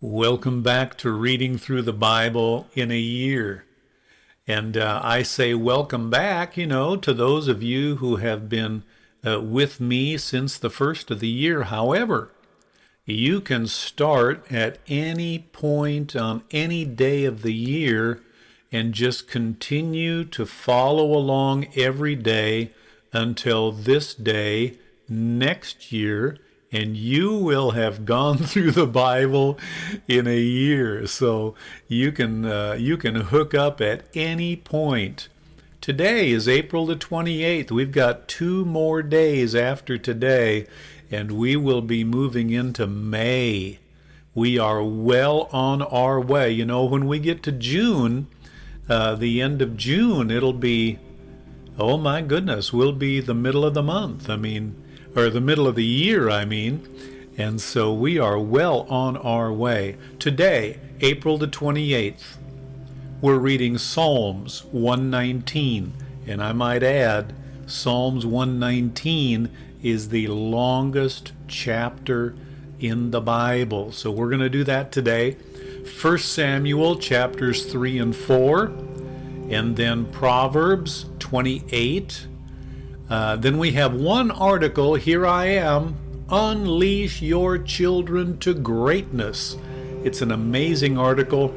Welcome back to Reading Through the Bible in a Year. And I say welcome back, to those of you who have been with me since the first of the year. However, you can start at any point on any day of the year and just continue to follow along every day until this day next year, and you will have gone through the Bible in a year. So you can hook up at any point. Today is April the 28th. We've got 2 more days after today, and we will be moving into May. We are well on our way. When we get to June, the end of June, it'll be, oh my goodness, we'll be the middle of the month. Or the middle of the year, And so we are well on our way. Today, April the 28th, we're reading Psalms 119. And I might add, Psalms 119 is the longest chapter in the Bible. So we're going to do that today. 1 Samuel chapters 3 and 4, and then Proverbs 28. Then we have one article, Here I Am, Unleash Your Children to Greatness. It's an amazing article.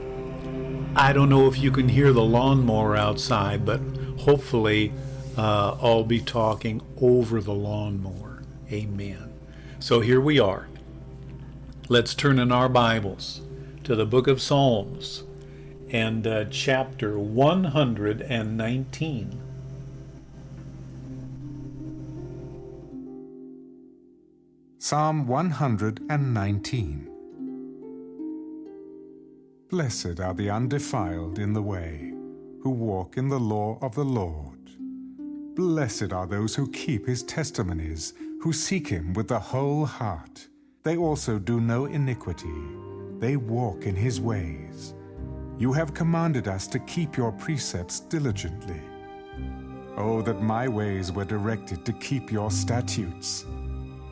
I don't know if you can hear the lawnmower outside, but hopefully I'll be talking over the lawnmower. Amen. So here we are. Let's turn in our Bibles to the book of Psalms and chapter 119. Psalm 119. Blessed are the undefiled in the way, who walk in the law of the Lord. Blessed are those who keep his testimonies, who seek him with the whole heart. They also do no iniquity. They walk in his ways. You have commanded us to keep your precepts diligently. Oh, that my ways were directed to keep your statutes.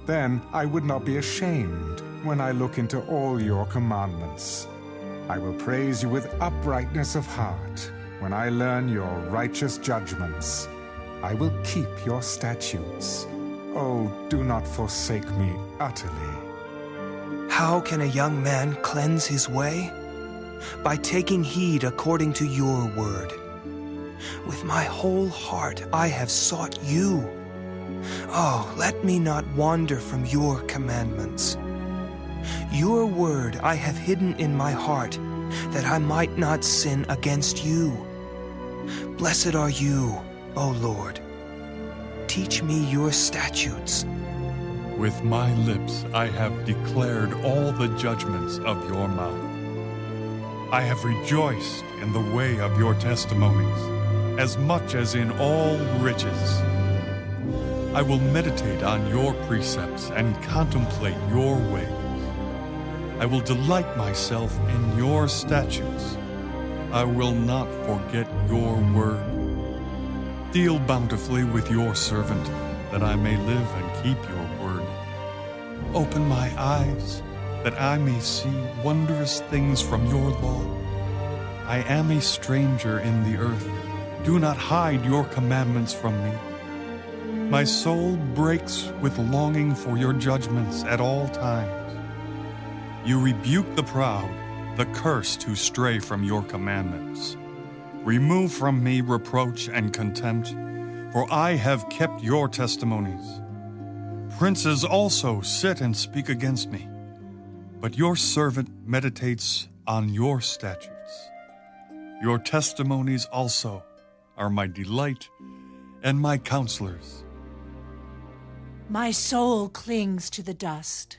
Then I would not be ashamed when I look into all your commandments. I will praise you with uprightness of heart when I learn your righteous judgments. I will keep your statutes. Oh, do not forsake me utterly. How can a young man cleanse his way? By taking heed according to your word. With my whole heart I have sought you. Oh, let me not wander from your commandments. Your word I have hidden in my heart, that I might not sin against you. Blessed are you, O Lord. Teach me your statutes. With my lips I have declared all the judgments of your mouth. I have rejoiced in the way of your testimonies, as much as in all riches. I will meditate on your precepts and contemplate your ways. I will delight myself in your statutes. I will not forget your word. Deal bountifully with your servant, that I may live and keep your word. Open my eyes, that I may see wondrous things from your law. I am a stranger in the earth. Do not hide your commandments from me. My soul breaks with longing for your judgments at all times. You rebuke the proud, the cursed who stray from your commandments. Remove from me reproach and contempt, for I have kept your testimonies. Princes also sit and speak against me, but your servant meditates on your statutes. Your testimonies also are my delight and my counselors. My soul clings to the dust.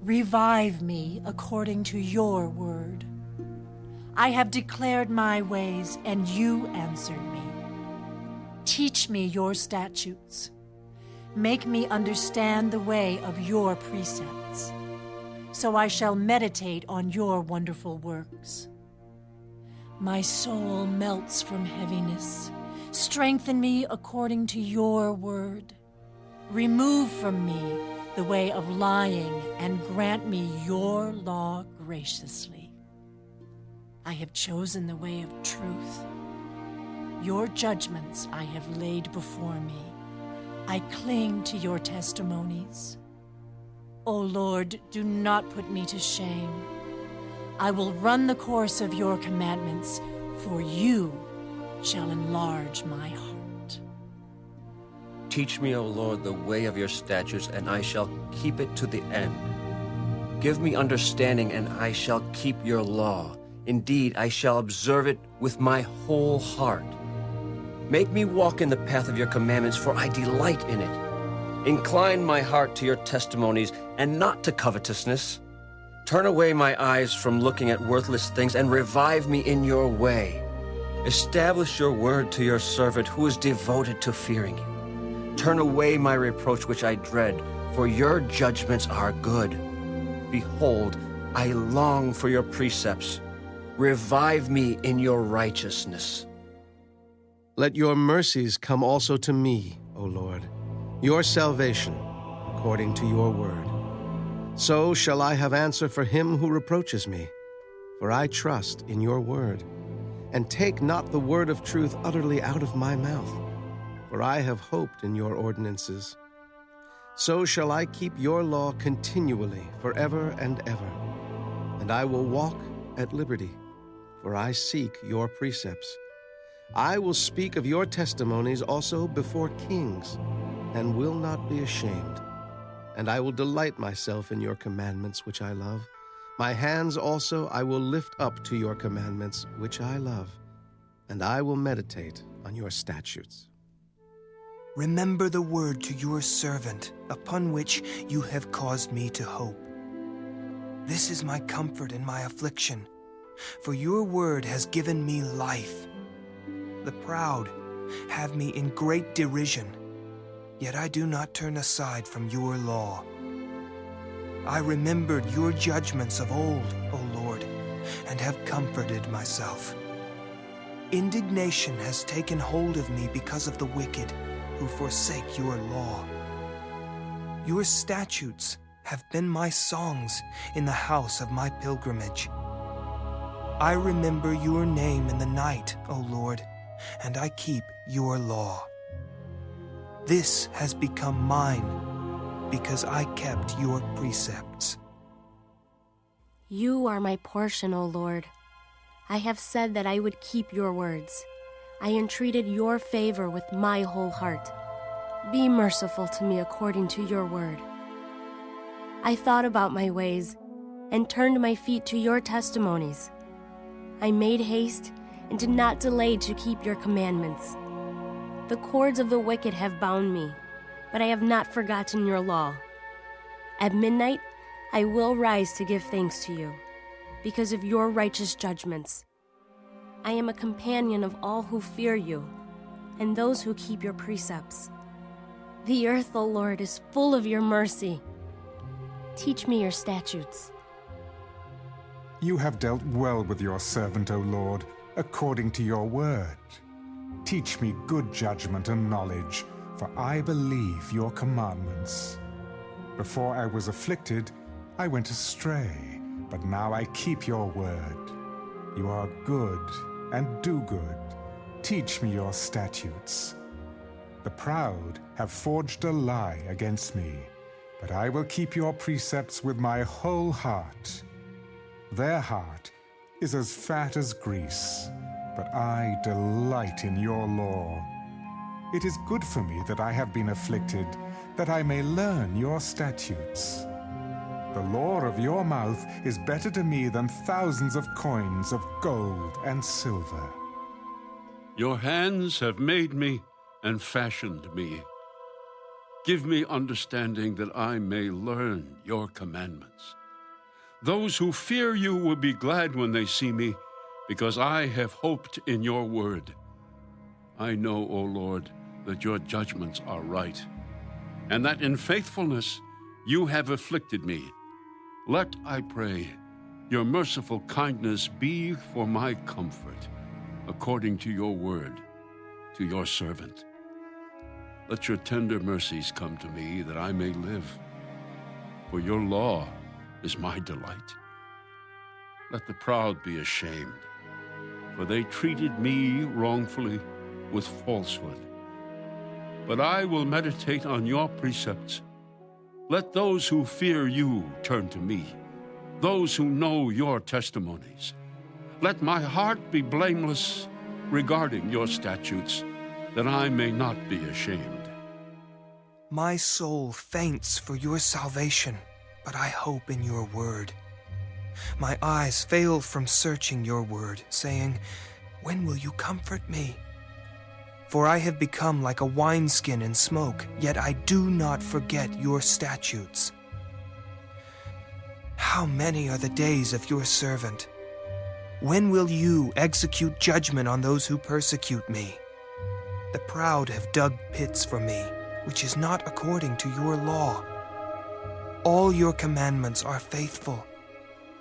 Revive me according to your word. I have declared my ways, and you answered me. Teach me your statutes. Make me understand the way of your precepts, so I shall meditate on your wonderful works. My soul melts from heaviness. Strengthen me according to your word. Remove from me the way of lying and grant me your law graciously. I have chosen the way of truth. Your judgments I have laid before me. I cling to your testimonies. O Lord, do not put me to shame. I will run the course of your commandments, for you shall enlarge my heart. Teach me, O Lord, the way of your statutes, and I shall keep it to the end. Give me understanding, and I shall keep your law. Indeed, I shall observe it with my whole heart. Make me walk in the path of your commandments, for I delight in it. Incline my heart to your testimonies, and not to covetousness. Turn away my eyes from looking at worthless things, and revive me in your way. Establish your word to your servant, who is devoted to fearing you. Turn away my reproach which I dread, for your judgments are good. Behold, I long for your precepts. Revive me in your righteousness. Let your mercies come also to me, O Lord, your salvation, according to your word. So shall I have answer for him who reproaches me, for I trust in your word. And take not the word of truth utterly out of my mouth, for I have hoped in your ordinances. So shall I keep your law continually, forever and ever. And I will walk at liberty, for I seek your precepts. I will speak of your testimonies also before kings, and will not be ashamed. And I will delight myself in your commandments, which I love. My hands also I will lift up to your commandments, which I love, and I will meditate on your statutes. Remember the word to your servant, upon which you have caused me to hope. This is my comfort in my affliction, for your word has given me life. The proud have me in great derision, yet I do not turn aside from your law. I remembered your judgments of old, O Lord, and have comforted myself. Indignation has taken hold of me because of the wicked who forsake your law. Your statutes have been my songs in the house of my pilgrimage. I remember your name in the night, O Lord, and I keep your law. This has become mine because I kept your precepts. You are my portion, O Lord. I have said that I would keep your words. I entreated your favor with my whole heart. Be merciful to me according to your word. I thought about my ways and turned my feet to your testimonies. I made haste and did not delay to keep your commandments. The cords of the wicked have bound me, but I have not forgotten your law. At midnight, I will rise to give thanks to you, because of your righteous judgments. I am a companion of all who fear you, and those who keep your precepts. The earth, O Lord, is full of your mercy. Teach me your statutes. You have dealt well with your servant, O Lord, according to your word. Teach me good judgment and knowledge, for I believe your commandments. Before I was afflicted, I went astray, but now I keep your word. You are good and do good. Teach me your statutes. The proud have forged a lie against me, but I will keep your precepts with my whole heart. Their heart is as fat as grease, but I delight in your law. It is good for me that I have been afflicted, that I may learn your statutes. The law of your mouth is better to me than thousands of coins of gold and silver. Your hands have made me and fashioned me. Give me understanding that I may learn your commandments. Those who fear you will be glad when they see me, because I have hoped in your word. I know, O Lord, that your judgments are right, and that in faithfulness you have afflicted me. Let, I pray, your merciful kindness be for my comfort, according to your word, to your servant. Let your tender mercies come to me, that I may live, for your law is my delight. Let the proud be ashamed, for they treated me wrongfully with falsehood. But I will meditate on your precepts. Let those who fear you turn to me, those who know your testimonies. Let my heart be blameless regarding your statutes, that I may not be ashamed. My soul faints for your salvation, but I hope in your word. My eyes fail from searching your word, saying, when will you comfort me? For I have become like a wineskin in smoke, yet I do not forget your statutes. How many are the days of your servant? When will you execute judgment on those who persecute me? The proud have dug pits for me, which is not according to your law. All your commandments are faithful.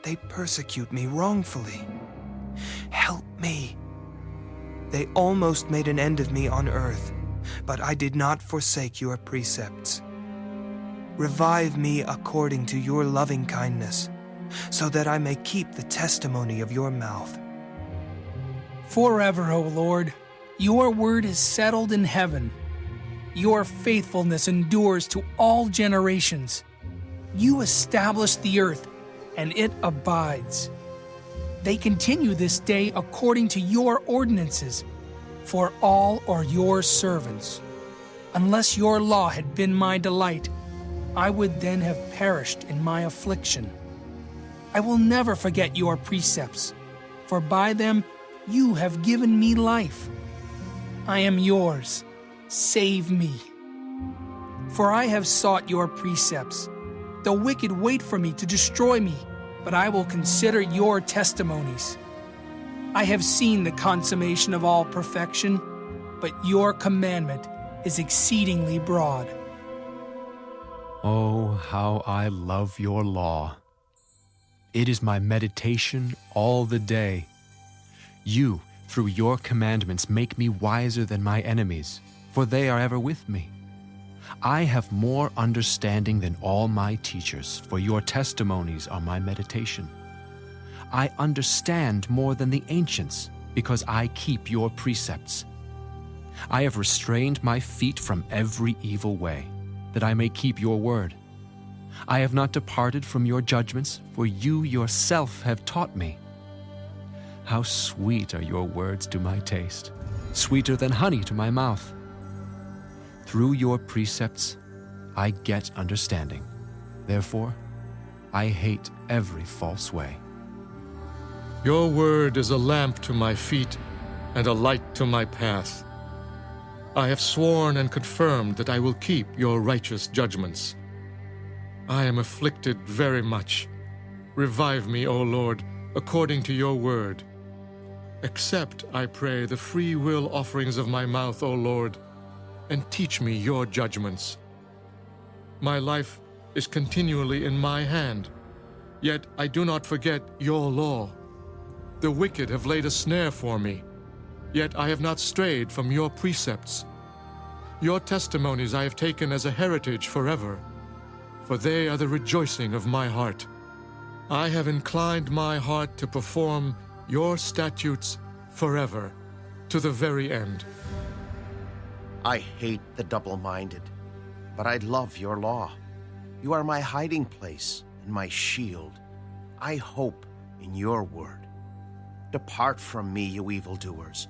They persecute me wrongfully. Help me. They almost made an end of me on earth, but I did not forsake your precepts. Revive me according to your loving kindness, so that I may keep the testimony of your mouth. Forever, O Lord, your word is settled in heaven. Your faithfulness endures to all generations. You establish the earth, and it abides. They continue this day according to your ordinances, for all are your servants. Unless your law had been my delight, I would then have perished in my affliction. I will never forget your precepts, for by them you have given me life. I am yours. Save me. For I have sought your precepts. The wicked wait for me to destroy me, but I will consider your testimonies. I have seen the consummation of all perfection, but your commandment is exceedingly broad. Oh, how I love your law. It is my meditation all the day. You, through your commandments, make me wiser than my enemies, for they are ever with me. I have more understanding than all my teachers, for your testimonies are my meditation. I understand more than the ancients, because I keep your precepts. I have restrained my feet from every evil way, that I may keep your word. I have not departed from your judgments, for you yourself have taught me. How sweet are your words to my taste, sweeter than honey to my mouth. Through your precepts, I get understanding. Therefore, I hate every false way. Your word is a lamp to my feet and a light to my path. I have sworn and confirmed that I will keep your righteous judgments. I am afflicted very much. Revive me, O Lord, according to your word. Accept, I pray, the free will offerings of my mouth, O Lord, and teach me your judgments. My life is continually in my hand, yet I do not forget your law. The wicked have laid a snare for me, yet I have not strayed from your precepts. Your testimonies I have taken as a heritage forever, for they are the rejoicing of my heart. I have inclined my heart to perform your statutes forever, to the very end. I hate the double-minded, but I love your law. You are my hiding place and my shield. I hope in your word. Depart from me, you evildoers,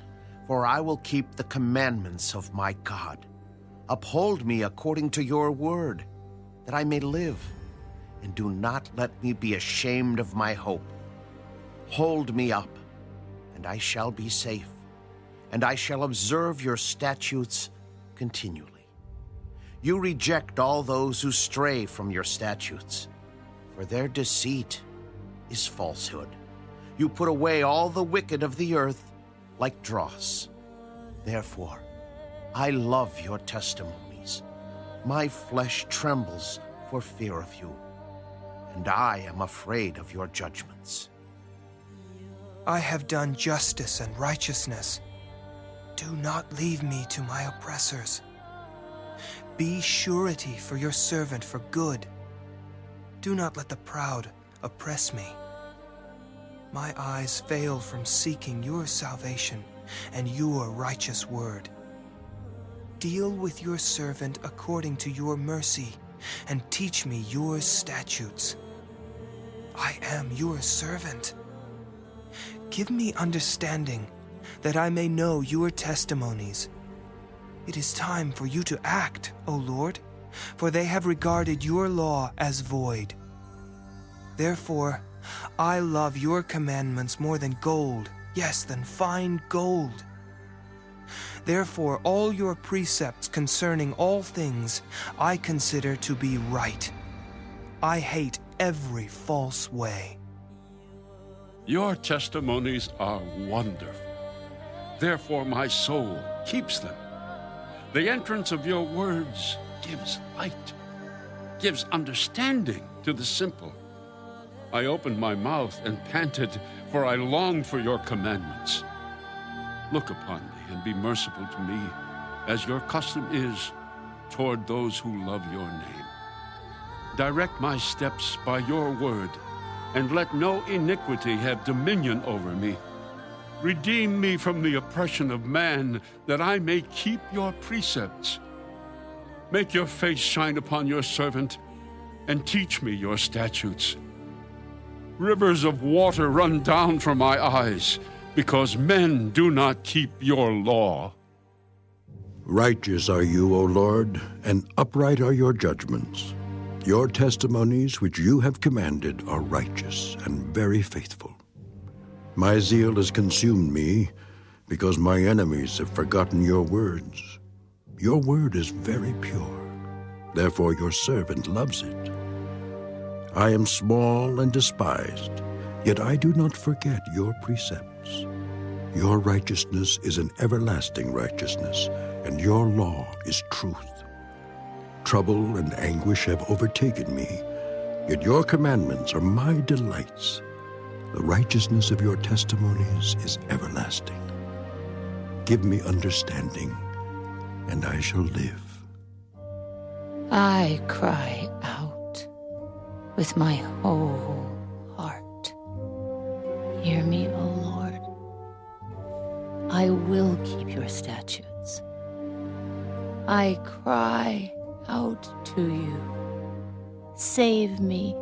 for I will keep the commandments of my God. Uphold me according to your word, that I may live, and do not let me be ashamed of my hope. Hold me up, and I shall be safe, and I shall observe your statutes continually. You reject all those who stray from your statutes, for their deceit is falsehood. You put away all the wicked of the earth like dross. Therefore, I love your testimonies. My flesh trembles for fear of you, and I am afraid of your judgments. I have done justice and righteousness. Do not leave me to my oppressors. Be surety for your servant for good. Do not let the proud oppress me. My eyes fail from seeking your salvation and your righteous word. Deal with your servant according to your mercy, and teach me your statutes. I am your servant. Give me understanding, that I may know your testimonies. It is time for you to act, O Lord, for they have regarded your law as void. Therefore, I love your commandments more than gold, yes, than fine gold. Therefore, all your precepts concerning all things I consider to be right. I hate every false way. Your testimonies are wonderful. Therefore, my soul keeps them. The entrance of your words gives light, gives understanding to the simple. I opened my mouth and panted, for I longed for your commandments. Look upon me and be merciful to me, as your custom is toward those who love your name. Direct my steps by your word, and let no iniquity have dominion over me. Redeem me from the oppression of man, that I may keep your precepts. Make your face shine upon your servant, and teach me your statutes. Rivers of water run down from my eyes, because men do not keep your law. Righteous are you, O Lord, and upright are your judgments. Your testimonies which you have commanded are righteous and very faithful. My zeal has consumed me, because my enemies have forgotten your words. Your word is very pure, therefore your servant loves it. I am small and despised, yet I do not forget your precepts. Your righteousness is an everlasting righteousness, and your law is truth. Trouble and anguish have overtaken me, yet your commandments are my delights. The righteousness of your testimonies is everlasting. Give me understanding, and I shall live. I cry out with my whole heart. Hear me, O Lord. I will keep your statutes. I cry out to you. Save me,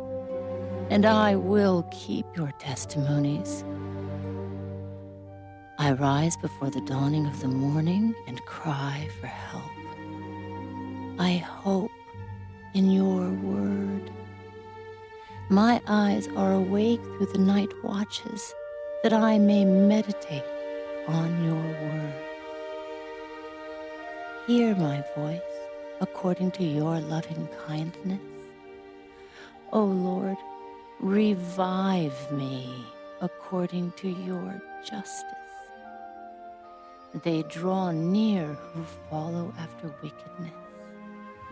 and I will keep your testimonies. I rise before the dawning of the morning and cry for help. I hope in your word. My eyes are awake through the night watches, that I may meditate on your word. Hear my voice according to your loving kindness. O Lord, revive me according to your justice. They draw near who follow after wickedness.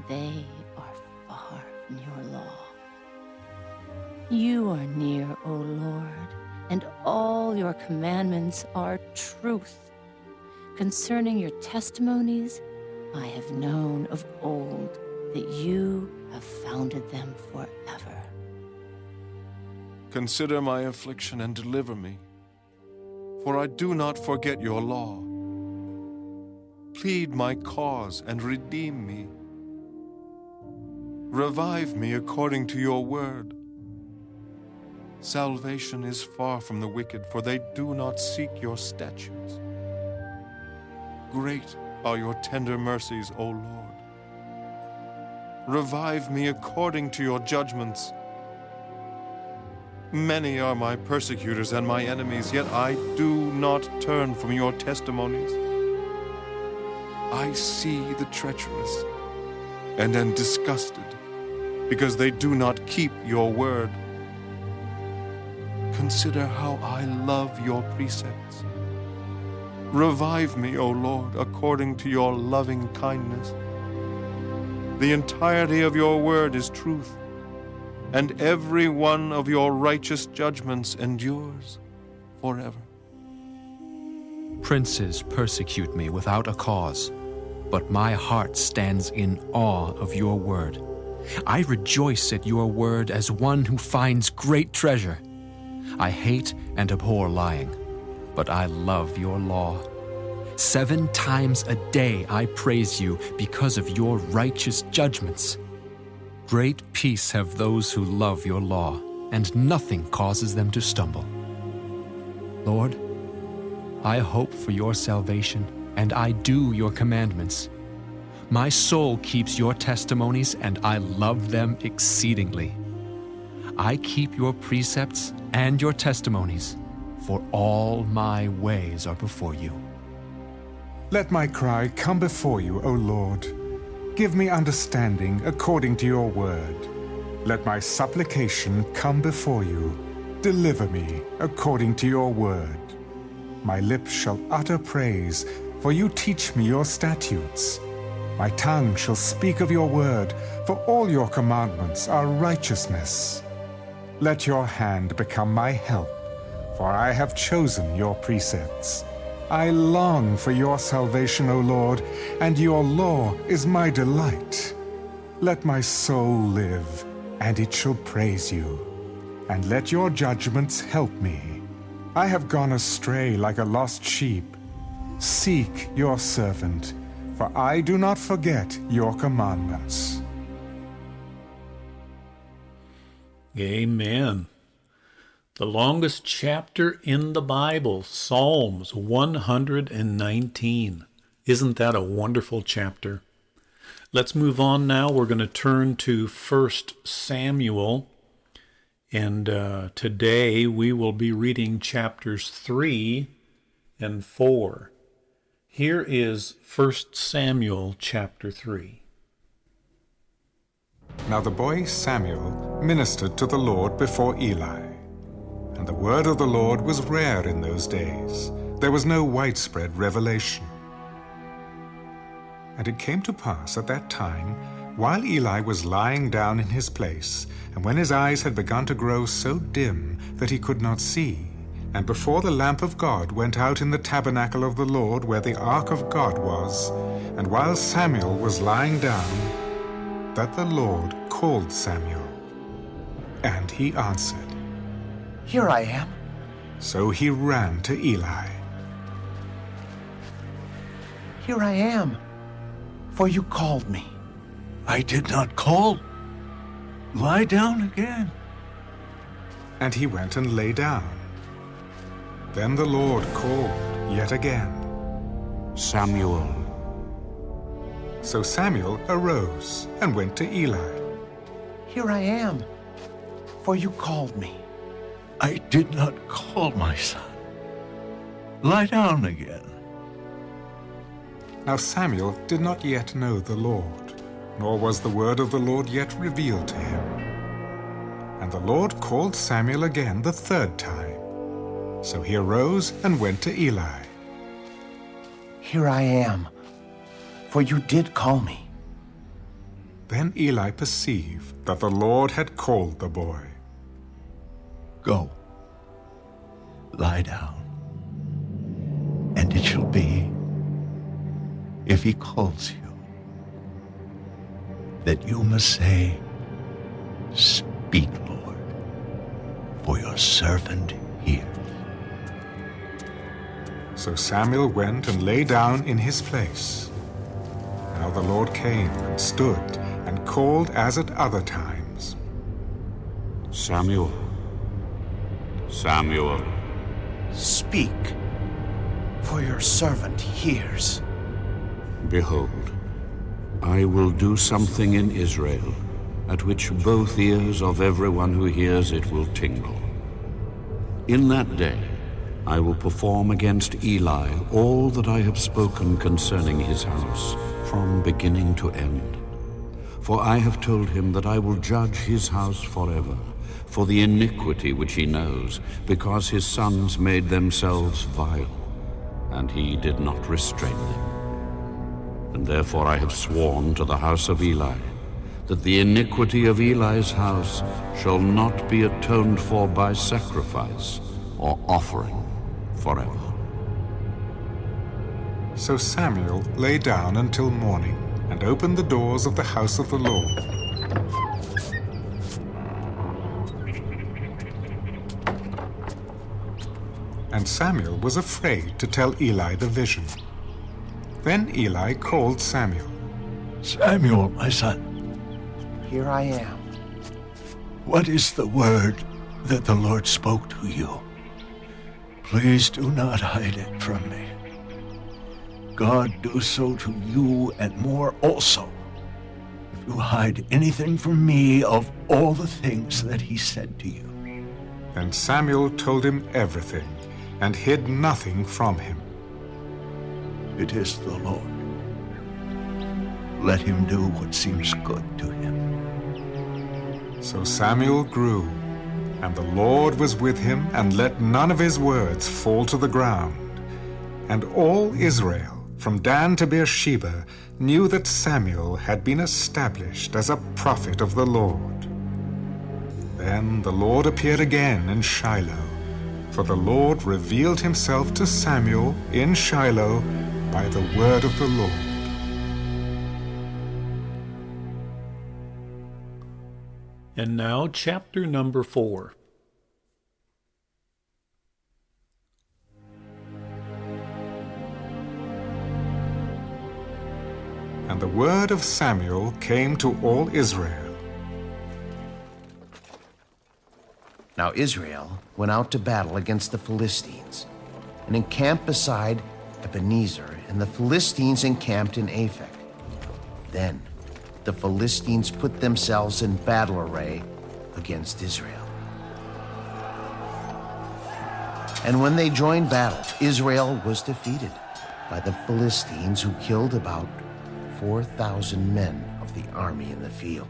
They are far from your law. You are near, O Lord, and all your commandments are truth. Concerning your testimonies, I have known of old that you have founded them forever. Consider my affliction and deliver me, for I do not forget your law. Plead my cause and redeem me. Revive me according to your word. Salvation is far from the wicked, for they do not seek your statutes. Great are your tender mercies, O Lord. Revive me according to your judgments. Many are my persecutors and my enemies, yet I do not turn from your testimonies. I see the treacherous and am disgusted, because they do not keep your word. Consider how I love your precepts. Revive me, O Lord, according to your loving kindness. The entirety of your word is truth, and every one of your righteous judgments endures forever. Princes persecute me without a cause, but my heart stands in awe of your word. I rejoice at your word as one who finds great treasure. I hate and abhor lying, but I love your law. 7 times a day I praise you because of your righteous judgments. Great peace have those who love your law, and nothing causes them to stumble. Lord, I hope for your salvation, and I do your commandments. My soul keeps your testimonies, and I love them exceedingly. I keep your precepts and your testimonies, for all my ways are before you. Let my cry come before you, O Lord. Give me understanding according to your word. Let my supplication come before you. Deliver me according to your word. My lips shall utter praise, for you teach me your statutes. My tongue shall speak of your word, for all your commandments are righteousness. Let your hand become my help, for I have chosen your precepts. I long for your salvation, O Lord, and your law is my delight. Let my soul live, and it shall praise you. And let your judgments help me. I have gone astray like a lost sheep. Seek your servant, for I do not forget your commandments. Amen. The longest chapter in the Bible, Psalms 119. Isn't that a wonderful chapter? Let's move on now. We're going to turn to 1 Samuel. And today we will be reading chapters 3 and 4. Here is 1 Samuel chapter 3. Now the boy Samuel ministered to the Lord before Eli. And the word of the Lord was rare in those days. There was no widespread revelation. And it came to pass at that time, while Eli was lying down in his place, and when his eyes had begun to grow so dim that he could not see, and before the lamp of God went out in the tabernacle of the Lord where the ark of God was, and while Samuel was lying down, that the Lord called Samuel. And he answered, Here I am. So he ran to Eli. Here I am, for you called me. I did not call. Lie down again. And he went and lay down. Then the Lord called yet again, Samuel. So Samuel arose and went to Eli. Here I am, for you called me. I did not call, my son. Lie down again. Now Samuel did not yet know the Lord, nor was the word of the Lord yet revealed to him. And the Lord called Samuel again the 3rd time. So he arose and went to Eli. Here I am, for you did call me. Then Eli perceived that the Lord had called the boy. Go, lie down, and it shall be, if he calls you, that you must say, Speak, Lord, for your servant hears. So Samuel went and lay down in his place. Now the Lord came and stood and called as at other times, Samuel, Samuel. Speak, for your servant hears. Behold, I will do something in Israel, at which both ears of everyone who hears it will tingle. In that day I will perform against Eli all that I have spoken concerning his house, from beginning to end. For I have told him that I will judge his house forever, for the iniquity which he knows, because his sons made themselves vile, and he did not restrain them. And therefore I have sworn to the house of Eli, that the iniquity of Eli's house shall not be atoned for by sacrifice or offering forever. So Samuel lay down until morning, and opened the doors of the house of the Lord. And Samuel was afraid to tell Eli the vision. Then Eli called Samuel. Samuel, my son. Here I am. What is the word that the Lord spoke to you? Please do not hide it from me. God do so to you and more also, if you hide anything from me of all the things that he said to you. And Samuel told him everything, and hid nothing from him. It is the Lord. Let him do what seems good to him. So Samuel grew, and the Lord was with him, and let none of his words fall to the ground. And all Israel, from Dan to Beersheba, knew that Samuel had been established as a prophet of the Lord. Then the Lord appeared again in Shiloh, for the Lord revealed himself to Samuel in Shiloh by the word of the Lord. And now, chapter number 4. And the word of Samuel came to all Israel. Now Israel went out to battle against the Philistines, and encamped beside Ebenezer, and the Philistines encamped in Aphek. Then the Philistines put themselves in battle array against Israel. And when they joined battle, Israel was defeated by the Philistines, who killed about 4,000 men of the army in the field.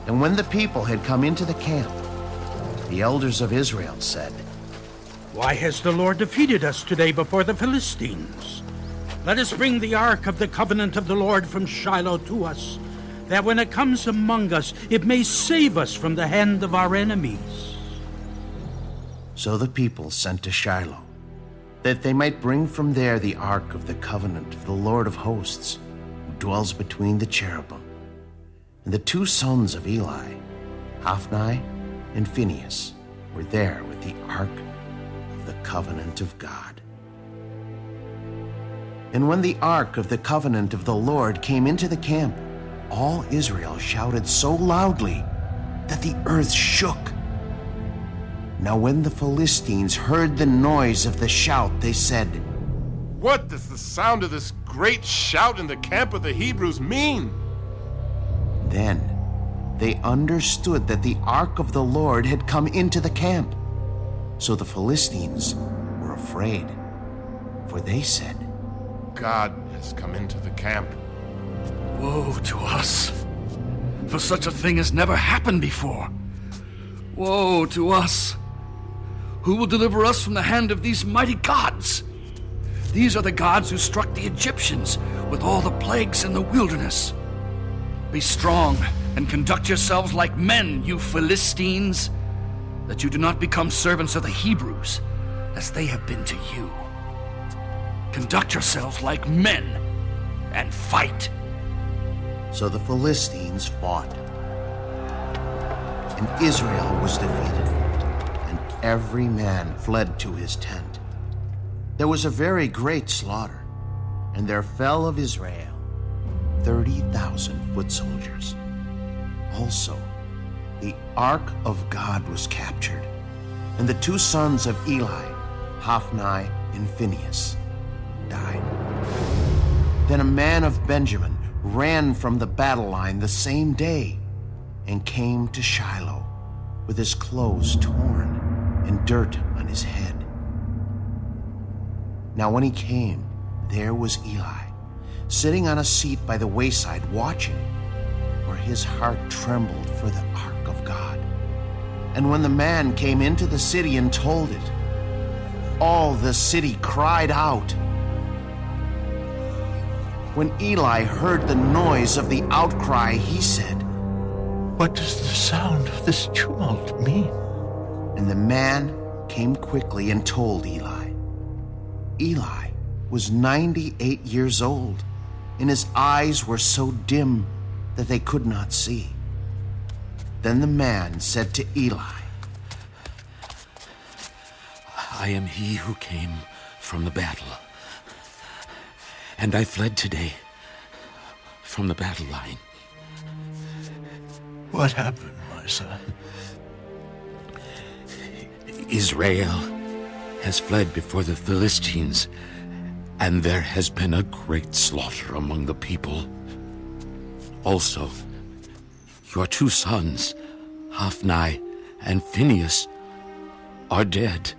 And when the people had come into the camp, the elders of Israel said, "Why has the Lord defeated us today before the Philistines? Let us bring the ark of the covenant of the Lord from Shiloh to us, that when it comes among us, it may save us from the hand of our enemies." So the people sent to Shiloh, that they might bring from there the ark of the covenant of the Lord of hosts, who dwells between the cherubim. And the two sons of Eli, Hophni and Phinehas, were there with the ark of the covenant of God. And when the ark of the covenant of the Lord came into the camp, all Israel shouted so loudly that the earth shook. Now when the Philistines heard the noise of the shout, they said, "What does the sound of this great shout in the camp of the Hebrews mean?" Then they understood that the ark of the Lord had come into the camp. So the Philistines were afraid, for they said, "God has come into the camp." Woe to us, for such a thing has never happened before. Woe to us! Who will deliver us from the hand of these mighty gods? These are the gods who struck the Egyptians with all the plagues in the wilderness. Be strong and conduct yourselves like men, you Philistines, that you do not become servants of the Hebrews, as they have been to you. Conduct yourselves like men and fight." So the Philistines fought, and Israel was defeated, and every man fled to his tent. There was a very great slaughter, and there fell of Israel 30,000 foot soldiers. Also, the ark of God was captured, and the two sons of Eli, Hophni and Phinehas, died. Then a man of Benjamin ran from the battle line the same day and came to Shiloh with his clothes torn and dirt on his head. Now when he came, there was Eli, sitting on a seat by the wayside watching, for his heart trembled for the ark of God. And when the man came into the city and told it, all the city cried out. When Eli heard the noise of the outcry, he said, "What does the sound of this tumult mean?" And the man came quickly and told Eli. Eli was 98 years old, and his eyes were so dim that they could not see. Then the man said to Eli, I am he who came from the battle, and I fled today from the battle line. What happened, my son? Israel has fled before the Philistines, and there has been a great slaughter among the people. Also, your 2 sons, Hophni and Phinehas, are dead,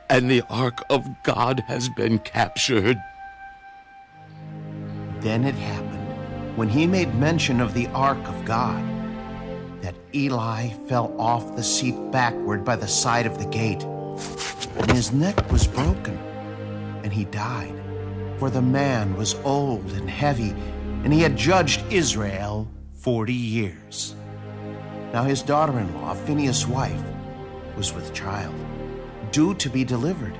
and the ark of God has been captured. Then it happened, when he made mention of the ark of God, that Eli fell off the seat backward by the side of the gate, and his neck was broken, and he died. For the man was old and heavy, and he had judged Israel 40 years. Now his daughter-in-law, Phinehas' wife, was with child, due to be delivered.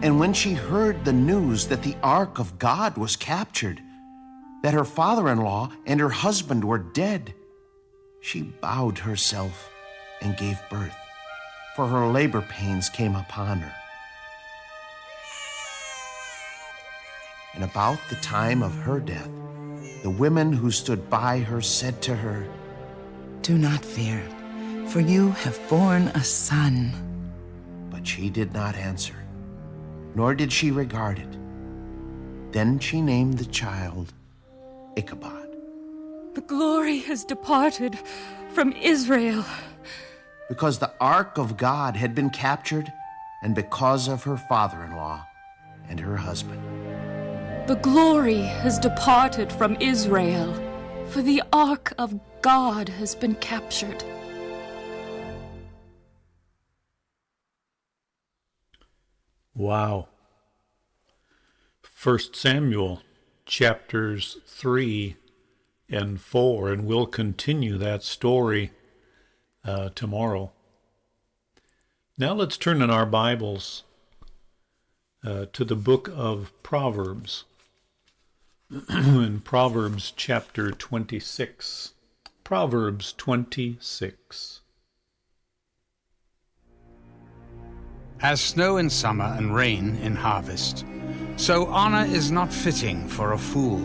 And when she heard the news that the ark of God was captured, that her father-in-law and her husband were dead, she bowed herself and gave birth, for her labor pains came upon her. And about the time of her death, the women who stood by her said to her, Do not fear, for you have borne a son. But she did not answer, nor did she regard it. Then she named the child Ichabod. The glory has departed from Israel, because the ark of God had been captured, and because of her father-in-law and her husband. The glory has departed from Israel, for the ark of God has been captured. Wow. 1 Samuel chapters 3 and 4, and we'll continue that story tomorrow. Now let's turn in our Bibles to the book of Proverbs. In Proverbs chapter 26. Proverbs 26. As snow in summer and rain in harvest, so honor is not fitting for a fool.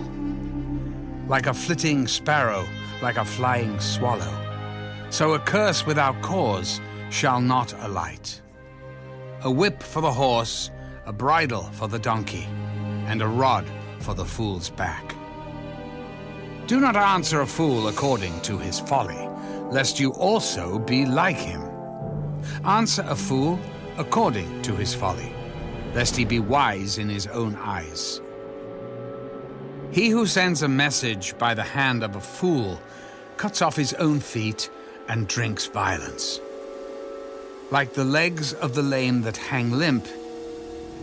Like a flitting sparrow, like a flying swallow, so a curse without cause shall not alight. A whip for the horse, a bridle for the donkey, and a rod for the fool's back. Do not answer a fool according to his folly, lest you also be like him. Answer a fool according to his folly, lest he be wise in his own eyes. He who sends a message by the hand of a fool cuts off his own feet and drinks violence. Like the legs of the lame that hang limp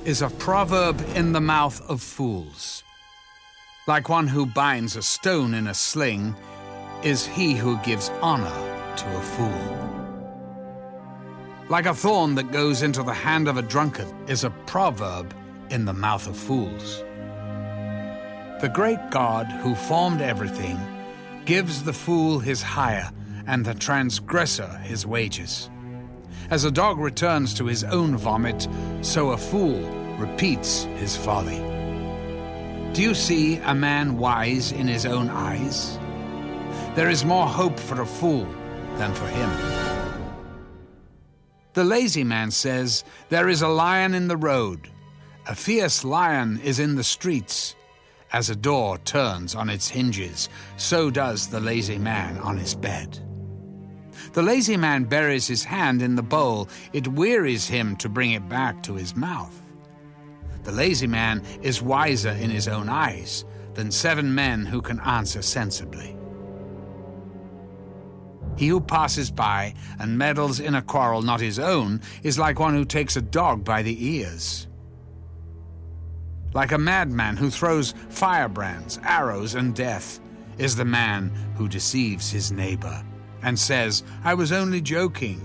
is a proverb in the mouth of fools. Like one who binds a stone in a sling is he who gives honor to a fool. Like a thorn that goes into the hand of a drunkard is a proverb in the mouth of fools. The great God who formed everything gives the fool his hire and the transgressor his wages. As a dog returns to his own vomit, so a fool repeats his folly. Do you see a man wise in his own eyes? There is more hope for a fool than for him. The lazy man says, there is a lion in the road. A fierce lion is in the streets. As a door turns on its hinges, so does the lazy man on his bed. The lazy man buries his hand in the bowl. It wearies him to bring it back to his mouth. The lazy man is wiser in his own eyes than 7 men who can answer sensibly. He who passes by and meddles in a quarrel not his own is like one who takes a dog by the ears. Like a madman who throws firebrands, arrows, and death is the man who deceives his neighbor and says, I was only joking.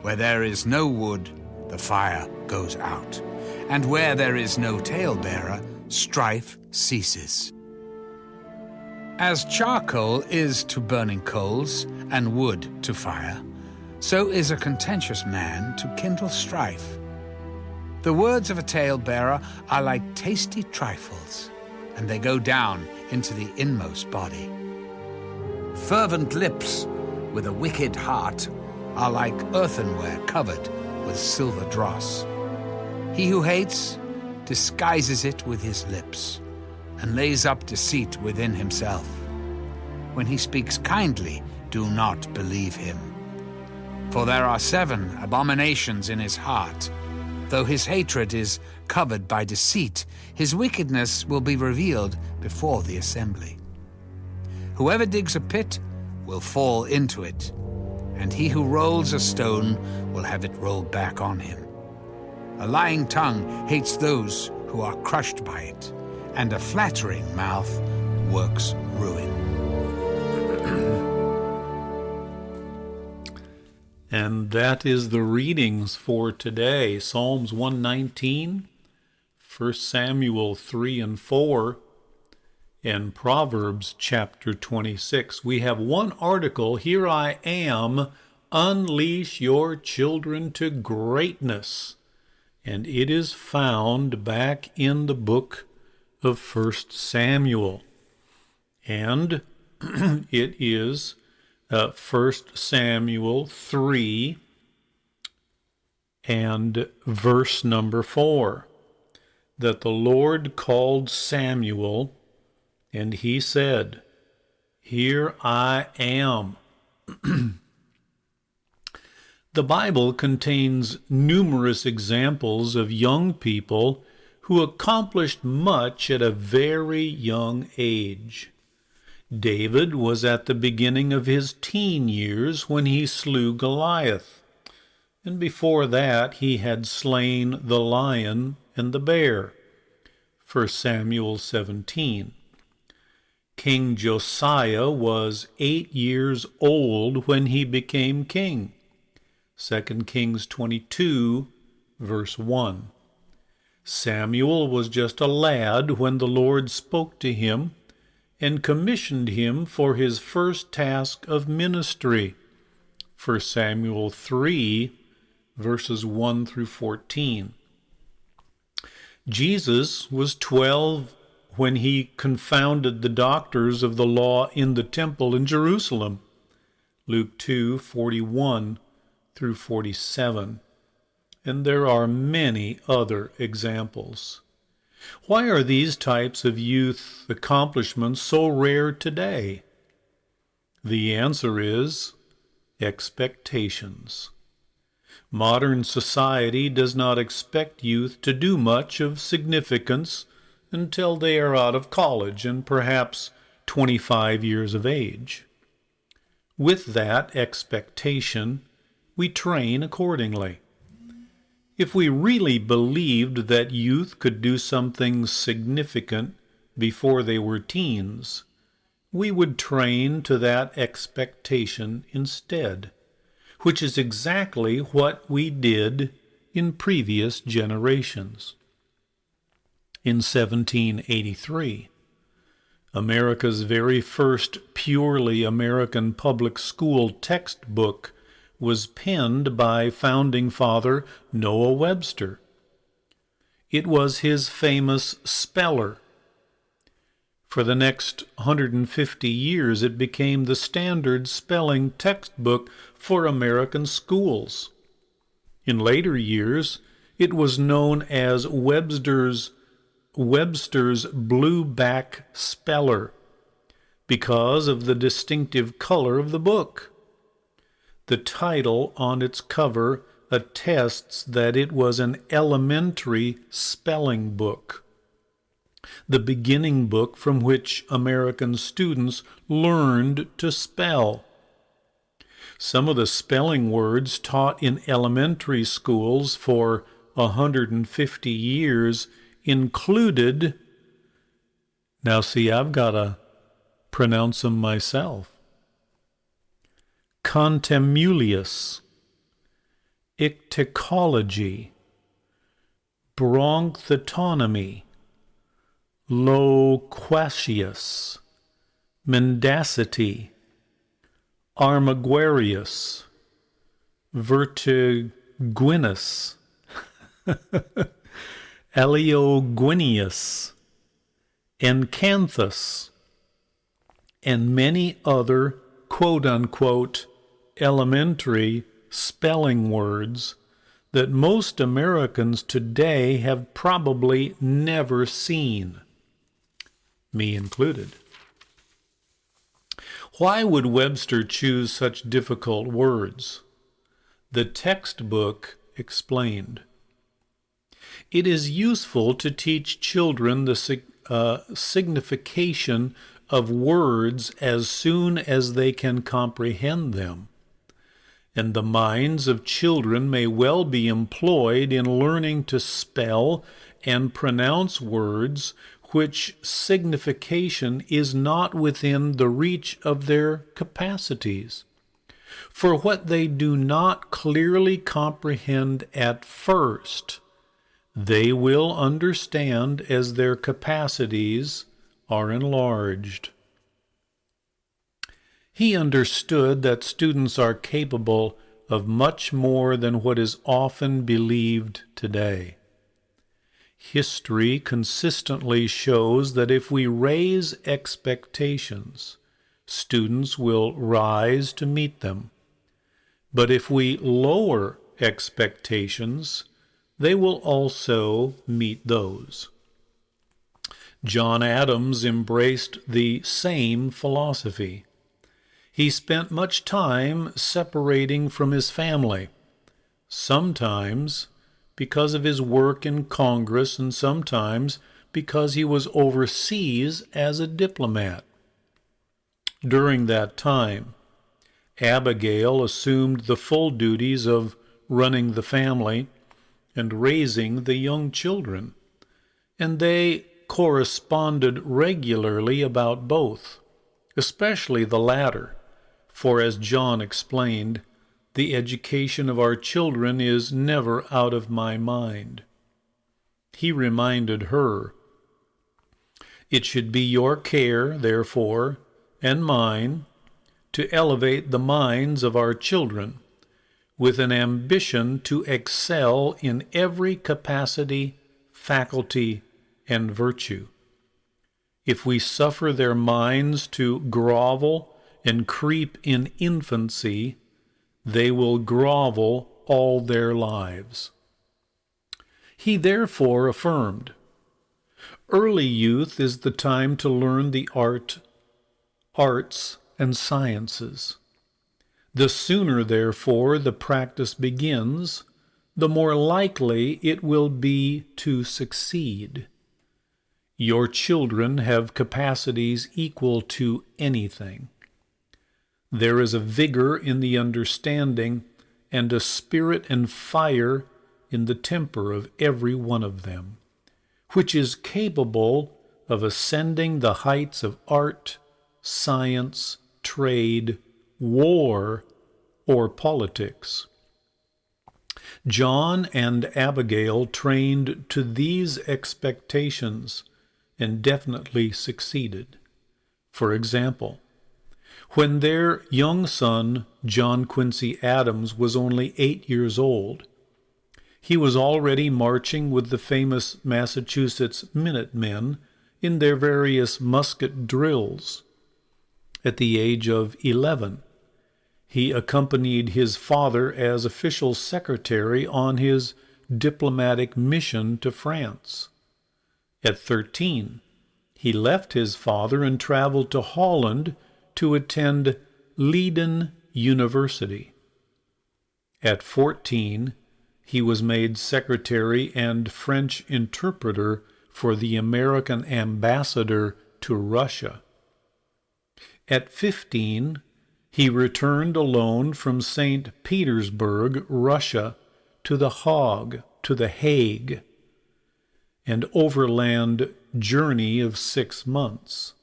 Where there is no wood, the fire goes out, and where there is no talebearer, strife ceases. As charcoal is to burning coals, and wood to fire, so is a contentious man to kindle strife. The words of a talebearer are like tasty trifles, and they go down into the inmost body. Fervent lips with a wicked heart are like earthenware covered with silver dross. He who hates disguises it with his lips, and lays up deceit within himself. When he speaks kindly, do not believe him. For there are 7 abominations in his heart. Though his hatred is covered by deceit, his wickedness will be revealed before the assembly. Whoever digs a pit will fall into it, and he who rolls a stone will have it rolled back on him. A lying tongue hates those who are crushed by it, and a flattering mouth works ruin. And that is the readings for today. Psalms 119, 1 Samuel 3 and 4, and Proverbs chapter 26. We have one article, Here I Am, Unleash Your Children to Greatness. And it is found back in the book of 1 Samuel. And it is 1 Samuel 3 and verse number 4, that the Lord called Samuel, and he said, Here I am. The Bible contains numerous examples of young people who accomplished much at a very young age. David was at the beginning of his teen years when he slew Goliath, and before that he had slain the lion and the bear. 1 Samuel 17. King Josiah was 8 years old when he became king. 2 Kings 22, verse 1. Samuel was just a lad when the Lord spoke to him and commissioned him for his first task of ministry. 1 Samuel 3, verses 1 through 14. Jesus was 12 when he confounded the doctors of the law in the temple in Jerusalem. Luke 2, 41 through 47. And there are many other examples. Why are these types of youth accomplishments so rare today? The answer is expectations. Modern society does not expect youth to do much of significance until they are out of college and perhaps 25 years of age. With that expectation, we train accordingly. If we really believed that youth could do something significant before they were teens, we would train to that expectation instead, which is exactly what we did in previous generations. In 1783, America's very first purely American public school textbook was penned by founding father Noah Webster. It was his famous speller. For the next 150 years, it became the standard spelling textbook for American schools. In later years, it was known as Webster's Blueback Speller because of the distinctive color of the book. The title on its cover attests that it was an elementary spelling book, the beginning book from which American students learned to spell. Some of the spelling words taught in elementary schools for 150 years included, now see, I've got to pronounce them myself, contemulius, ichthyology, bronchithotomy, loquacious, mendacity, armaguarius, vertiginous, Aleoguineus, Encanthus, and many other quote-unquote elementary spelling words that most Americans today have probably never seen, me included. Why would Webster choose such difficult words? The textbook explained. It is useful to teach children the signification of words as soon as they can comprehend them, and the minds of children may well be employed in learning to spell and pronounce words which signification is not within the reach of their capacities. For what they do not clearly comprehend at first, they will understand as their capacities are enlarged. He understood that students are capable of much more than what is often believed today. History consistently shows that if we raise expectations, students will rise to meet them. But if we lower expectations, they will also meet those. John Adams embraced the same philosophy. He spent much time separating from his family, sometimes because of his work in Congress and sometimes because he was overseas as a diplomat. During that time, Abigail assumed the full duties of running the family and raising the young children, and they corresponded regularly about both, especially the latter, for as John explained, the education of our children is never out of my mind. He reminded her, "It should be your care, therefore, and mine, to elevate the minds of our children with an ambition to excel in every capacity, faculty, and virtue. If we suffer their minds to grovel and creep in infancy, they will grovel all their lives." He therefore affirmed, "Early youth is the time to learn the arts and sciences. The sooner, therefore, the practice begins, the more likely it will be to succeed. Your children have capacities equal to anything. There is a vigor in the understanding and a spirit and fire in the temper of every one of them, which is capable of ascending the heights of art, science, trade, war, or politics." John and Abigail trained to these expectations and definitely succeeded. For example, when their young son, John Quincy Adams, was only 8 years old, he was already marching with the famous Massachusetts Minutemen in their various musket drills. At the age of 11, he accompanied his father as official secretary on his diplomatic mission to France. At 13, he left his father and traveled to Holland to attend Leiden University. At 14, he was made secretary and French interpreter for the American ambassador to Russia. At 15, he returned alone from St. Petersburg, Russia, to the Hague, an overland journey of 6 months.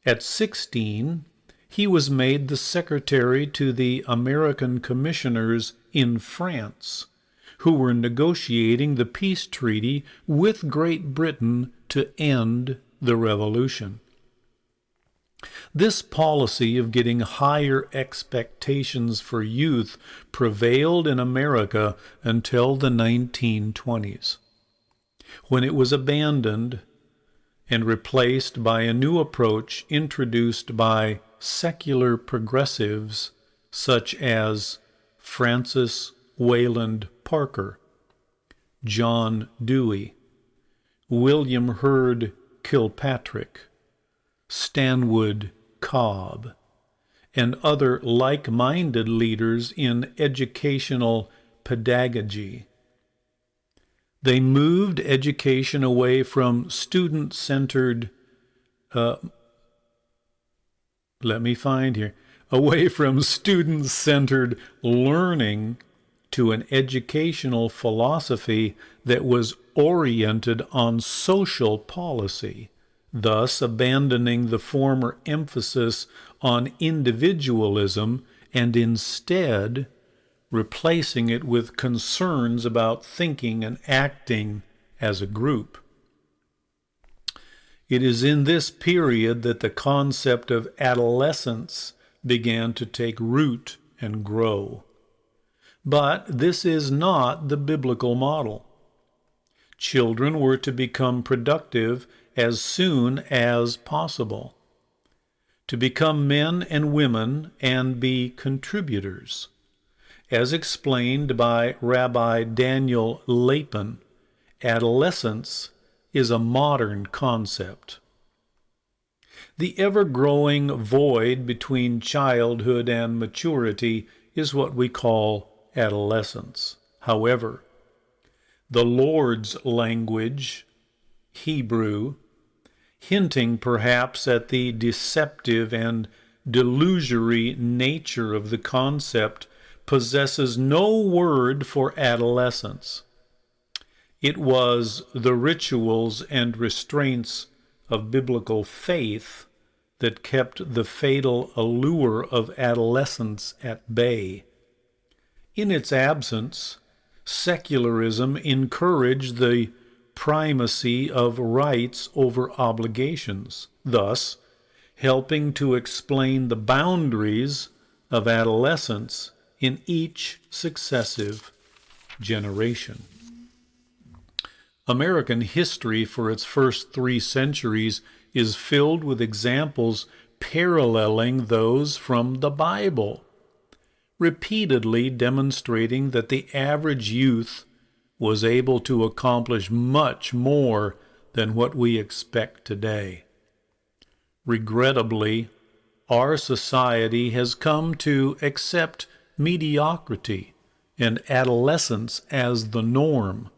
At 16, he was made the secretary to the American commissioners in France, who were negotiating the peace treaty with Great Britain to end the Revolution. This policy of getting higher expectations for youth prevailed in America until the 1920s, when it was abandoned and replaced by a new approach introduced by secular progressives such as Francis Wayland Parker, John Dewey, William Hurd Kilpatrick, Stanwood Cobb, and other like-minded leaders in educational pedagogy. They moved education away from student-centered, away from student-centered learning to an educational philosophy that was oriented on social policy, thus abandoning the former emphasis on individualism and instead replacing it with concerns about thinking and acting as a group. It is in this period that the concept of adolescence began to take root and grow. But this is not the biblical model. Children were to become productive as soon as possible, to become men and women and be contributors. As explained by Rabbi Daniel Lapin, adolescence is a modern concept. The ever-growing void between childhood and maturity is what we call adolescence. However, the Lord's language, Hebrew, hinting perhaps at the deceptive and delusory nature of the concept, possesses no word for adolescence. It was the rituals and restraints of biblical faith that kept the fatal allure of adolescence at bay. In its absence, secularism encouraged the primacy of rights over obligations, thus helping to explain the boundaries of adolescence in each successive generation. American history for its first 3 centuries is filled with examples paralleling those from the Bible, repeatedly demonstrating that the average youth was able to accomplish much more than what we expect today. Regrettably, our society has come to accept mediocrity and adolescence as the norm,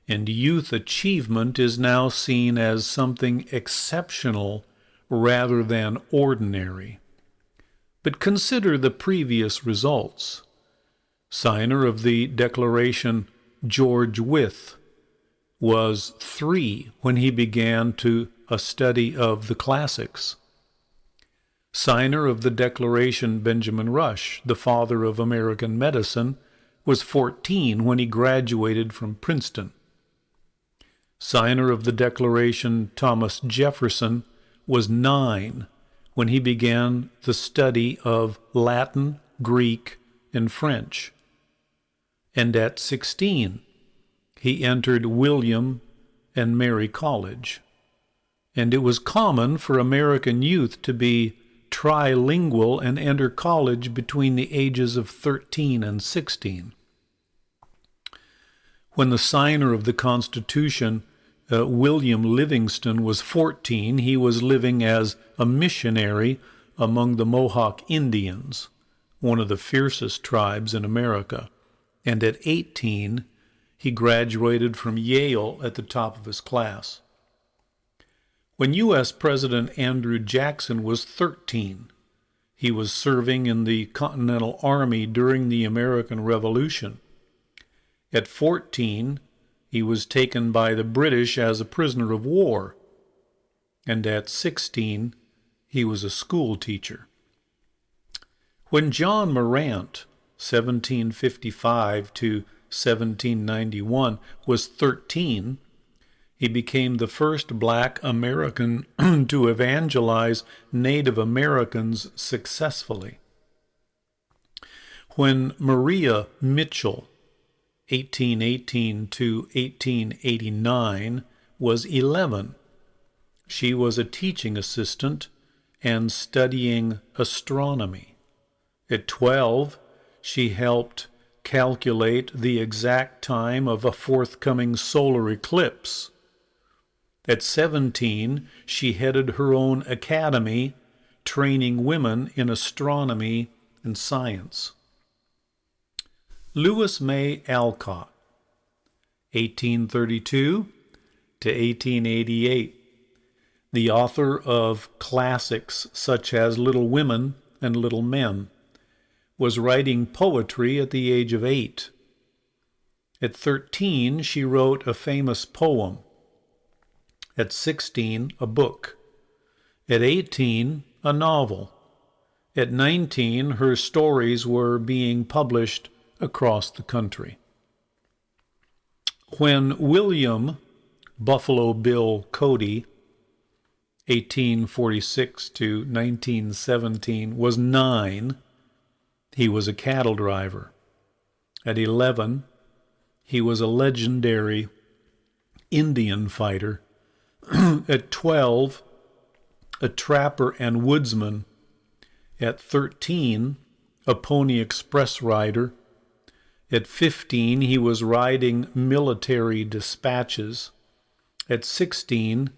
and youth achievement is now seen as something exceptional rather than ordinary. But consider the previous results. Signer of the Declaration, George Wythe, was 3 when he began a study of the classics. Signer of the Declaration, Benjamin Rush, the father of American medicine, was 14 when he graduated from Princeton. Signer of the Declaration, Thomas Jefferson, was 9 when he began the study of Latin, Greek, and French. And at 16, he entered William and Mary College. And it was common for American youth to be trilingual and enter college between the ages of 13 and 16. When the signer of the Constitution, William Livingston, was 14, he was living as a missionary among the Mohawk Indians, one of the fiercest tribes in America. And at 18, he graduated from Yale at the top of his class. When U.S. President Andrew Jackson was 13, he was serving in the Continental Army during the American Revolution. At 14, he was taken by the British as a prisoner of war, and at 16, he was a school teacher. When John Morant, 1755 to 1791, was 13, He became the first black American to evangelize Native Americans successfully. When Maria Mitchell, 1818 to 1889, was 11, she was a teaching assistant and studying astronomy. At 12, she helped calculate the exact time of a forthcoming solar eclipse. At 17, she headed her own academy, training women in astronomy and science. Lewis May Alcott, 1832 to 1888, the author of classics such as Little Women and Little Men, was writing poetry at the age of 8. At 13, she wrote a famous poem. At 16, a book. At 18, a novel. At 19, her stories were being published across the country. When William Buffalo Bill Cody, 1846 to 1917, was 9, he was a cattle driver. At 11, he was a legendary Indian fighter. At 12, a trapper and woodsman. At 13, a Pony Express rider. At 15, he was riding military dispatches. At 16,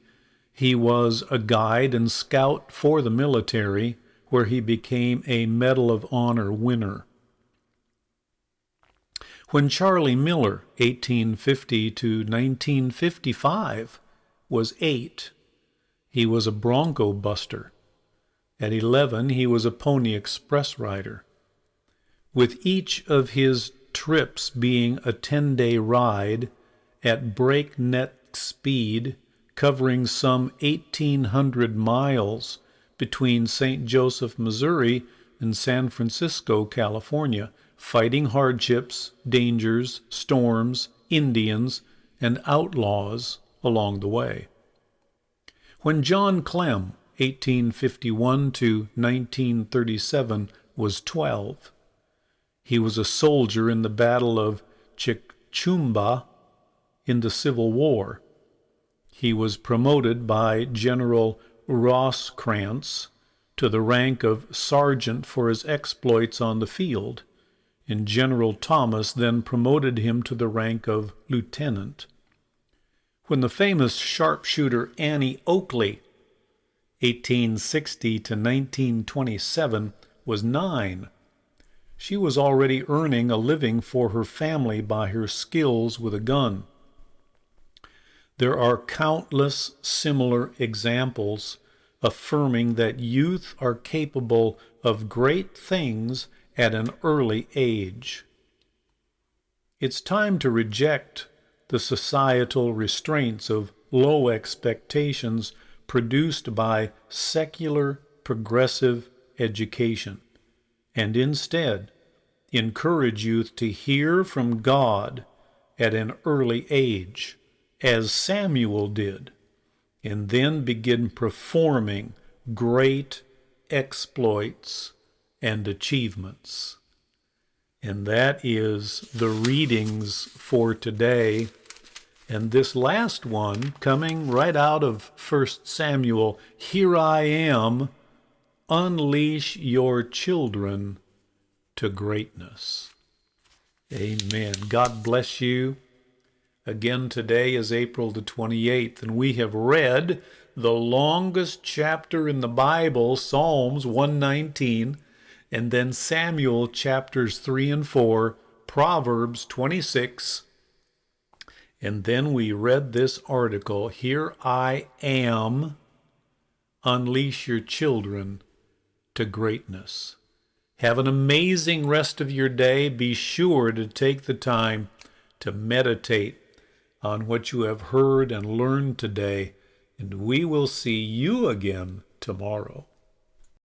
he was a guide and scout for the military, where he became a Medal of Honor winner. When Charlie Miller, 1850 to 1955, was 8, he was a bronco buster. At 11, he was a Pony Express rider. With each of his trips being a 10-day ride at breakneck speed, covering some 1,800 miles between St. Joseph, Missouri and San Francisco, California, fighting hardships, dangers, storms, Indians, and outlaws along the way. When John Clem, 1851 to 1937, was 12, he was a soldier in the Battle of Chicxulub in the Civil War. He was promoted by General Rosecrans to the rank of sergeant for his exploits on the field, and General Thomas then promoted him to the rank of lieutenant. When the famous sharpshooter Annie Oakley, 1860 to 1927, was 9, she was already earning a living for her family by her skills with a gun. There are countless similar examples affirming that youth are capable of great things at an early age. It's time to reject the societal restraints of low expectations produced by secular progressive education, and instead encourage youth to hear from God at an early age, as Samuel did, and then begin performing great exploits and achievements. And that is the readings for today. And this last one, coming right out of 1 Samuel, here I am, unleash your children to greatness. Amen. God bless you. Again, today is April the 28th, and we have read the longest chapter in the Bible, Psalms 119, and then Samuel chapters 3 and 4, Proverbs 26, and then we read this article, Here I Am, Unleash Your Children to Greatness. Have an amazing rest of your day. Be sure to take the time to meditate on what you have heard and learned today, and we will see you again tomorrow.